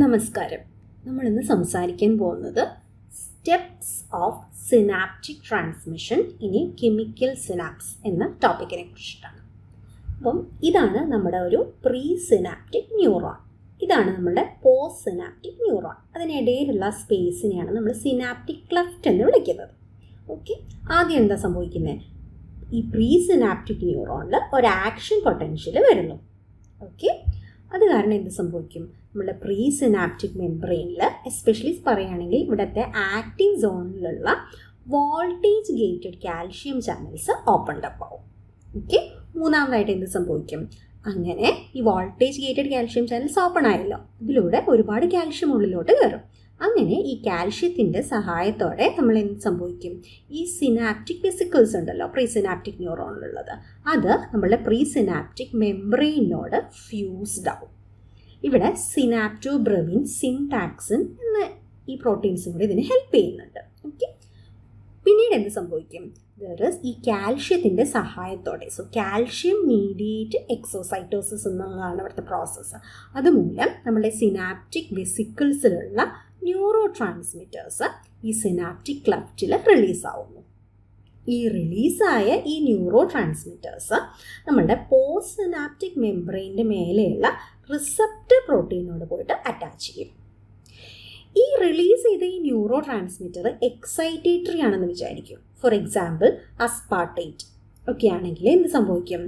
നമസ്കാരം. നമ്മളിന്ന് സംസാരിക്കാൻ പോകുന്നത് steps of synaptic transmission in A chemical synapse എന്ന ടോപ്പിക്കിനെ കുറിച്ചിട്ടാണ്. അപ്പം ഇതാണ് നമ്മുടെ ഒരു പ്രീ സിനാപ്റ്റിക് ന്യൂറോൺ, ഇതാണ് നമ്മുടെ പോസ്റ്റ് സിനാപ്റ്റിക് ന്യൂറോൺ. അതിനിടയിലുള്ള സ്പേസിനെയാണ് നമ്മൾ സിനാപ്റ്റിക് ക്ലെഫ്റ്റ് എന്ന് വിളിക്കുന്നത്. ഓക്കെ, ആദ്യം എന്താ സംഭവിക്കുന്നത്? ഈ പ്രീ സിനാപ്റ്റിക് ന്യൂറോണിൽ ഒരു ആക്ഷൻ പൊട്ടൻഷ്യൽ വരുന്നു. ഓക്കെ, അത് കാരണം എന്ത് സംഭവിക്കും? നമ്മുടെ പ്രീ സിനാപ്റ്റിക് മെംബ്രെയിനിൽ എസ്പെഷ്യലി പറയുകയാണെങ്കിൽ ഇവിടുത്തെ ആക്റ്റീവ് സോണിലുള്ള voltage gated calcium channels opened up ആവും. ഓക്കെ, മൂന്നാമതായിട്ട് എന്ത് സംഭവിക്കും? അങ്ങനെ ഈ voltage gated calcium channels open ആയല്ലോ, ഇതിലൂടെ ഒരുപാട് കാൽഷ്യം ഉള്ളിലോട്ട് കയറും. അങ്ങനെ ഈ കാൽഷ്യത്തിൻ്റെ സഹായത്തോടെ നമ്മൾ എന്ത് സംഭവിക്കും? ഈ സിനാപ്റ്റിക് വെസിക്കിൾസ് ഉണ്ടല്ലോ പ്രീ സിനാപ്റ്റിക് ന്യൂറോണിലുള്ളത്, അത് നമ്മളുടെ പ്രീ സിനാപ്റ്റിക് മെംബ്രെയിനോട് ഫ്യൂസ്ഡ് ആവും. ഇവിടെ സിനാപ്റ്റോബ്രെവിൻ, സിംടാക്സിൻ എന്ന ഈ പ്രോട്ടീൻസും കൂടി ഇതിന് ഹെൽപ്പ് ചെയ്യുന്നുണ്ട്. ഓക്കെ, പിന്നീട് എന്ത് സംഭവിക്കും? ഈ കാൽഷ്യത്തിൻ്റെ സഹായത്തോടെ, കാൽഷ്യം മീഡിയേറ്റ് എക്സോസൈറ്റോസിസ് എന്നുള്ളതാണ് ഇവിടുത്തെ പ്രോസസ്സ്. അതുമൂലം നമ്മുടെ സിനാപ്റ്റിക് വെസിക്കിൾസിലുള്ള ന്യൂറോ ട്രാൻസ്മിറ്റേഴ്സ് ഈ സിനാപ്റ്റിക് ക്ലെഫ്റ്റിൽ റിലീസാവുന്നു. ഈ റിലീസായ ഈ ന്യൂറോ ട്രാൻസ്മിറ്റേഴ്സ് നമ്മളുടെ പോസ്റ്റ് സിനാപ്റ്റിക് മെംബ്രെയിൻ്റെ മേലെയുള്ള റിസപ്റ്റർ പ്രോട്ടീനോട് പോയിട്ട് അറ്റാച്ച് ചെയ്യും. ഈ റിലീസ് ചെയ്ത ഈ ന്യൂറോ ട്രാൻസ്മിറ്റർ എക്സൈറ്റേറ്ററി ആണെന്ന് വിചാരിക്കും. ഫോർ എക്സാമ്പിൾ അസ്പാർട്ടേറ്റ് ഒക്കെ ആണെങ്കിൽ എന്ത് സംഭവിക്കും?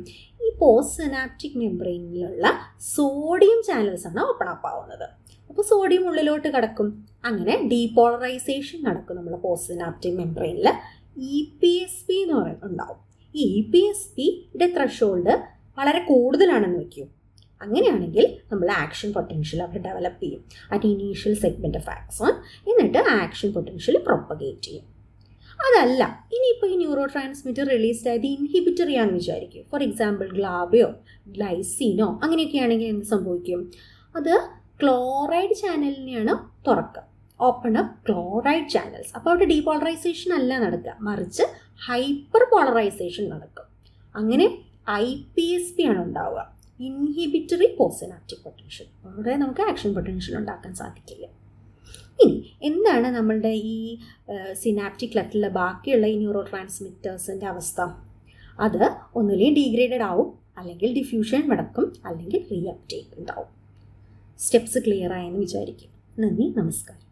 ഈ പോസ്റ്റ് സിനാപ്റ്റിക് മെംബ്രെയിനിലുള്ള സോഡിയം ചാനൽസ് ആണ് ഓപ്പൺ അപ്പ് ആവുന്നത്. അപ്പോൾ സോഡിയം ഉള്ളിലോട്ട് കിടക്കും. അങ്ങനെ ഡീപോളറൈസേഷൻ നടക്കും നമ്മുടെ പോസ്റ്റ് സിനാപ്റ്റിക് മെംബ്രെയിനിൽ. EPSP എന്ന് പറയുന്നത് ഉണ്ടാവും. ഈ EPSPയുടെ ത്രഷോൾഡ് വളരെ കൂടുതലാണെന്ന് വയ്ക്കും. അങ്ങനെയാണെങ്കിൽ നമ്മൾ ആക്ഷൻ പൊട്ടൻഷ്യൽ അവർ ഡെവലപ്പ് ചെയ്യും at initial segment of axon. എന്നിട്ട് ആക്ഷൻ പൊട്ടൻഷ്യൽ പ്രൊപ്പഗേറ്റ് ചെയ്യും. അതല്ല, ഇനിയിപ്പോൾ ഈ ന്യൂറോ ട്രാൻസ്മിറ്റർ റിലീസ്ഡ് ആയത് ഇൻഹിബിറ്ററി ആണെന്ന് വിചാരിക്കും. ഫോർ എക്സാമ്പിൾ ഗ്ലാബയോ ഗ്ലൈസീനോ അങ്ങനെയൊക്കെ ആണെങ്കിൽ എന്ത് സംഭവിക്കും? അത് ക്ലോറൈഡ് ചാനലിനെയാണ് തുറക്കുക, ഓപ്പൺ അപ്പ് ക്ലോറൈഡ് ചാനൽസ്. അപ്പോൾ അവിടെ ഡീപോളറൈസേഷൻ അല്ല നടക്കുക, മറിച്ച് ഹൈപ്പർ പോളറൈസേഷൻ നടക്കും. അങ്ങനെ IPSP ആണ് ഉണ്ടാവുക, ഇൻഹിബിറ്ററി പോസ്റ്റ് സിനാപ്റ്റിക് പൊട്ടൻഷ്യൽ. അവിടെ നമുക്ക് ആക്ഷൻ പൊട്ടൻഷ്യൽ ഉണ്ടാക്കാൻ സാധിക്കില്ല. ഇനി എന്താണ് നമ്മളുടെ ഈ സിനാപ്റ്റിക് ക്ലെഫ്റ്റിലെ ബാക്കിയുള്ള ഈ ന്യൂറോ ട്രാൻസ്മിറ്റേഴ്സിൻ്റെ അവസ്ഥ? അത് ഒന്നുകിൽ ഡീഗ്രേഡഡ് ആവും, അല്ലെങ്കിൽ ഡിഫ്യൂഷൻ നടക്കും, അല്ലെങ്കിൽ റീഅപ്ടേക്ക് ഉണ്ടാവും. സ്റ്റെപ്സ് ക്ലിയർ ആയെന്ന് വിചാരിക്കും. നന്ദി, നമസ്കാരം.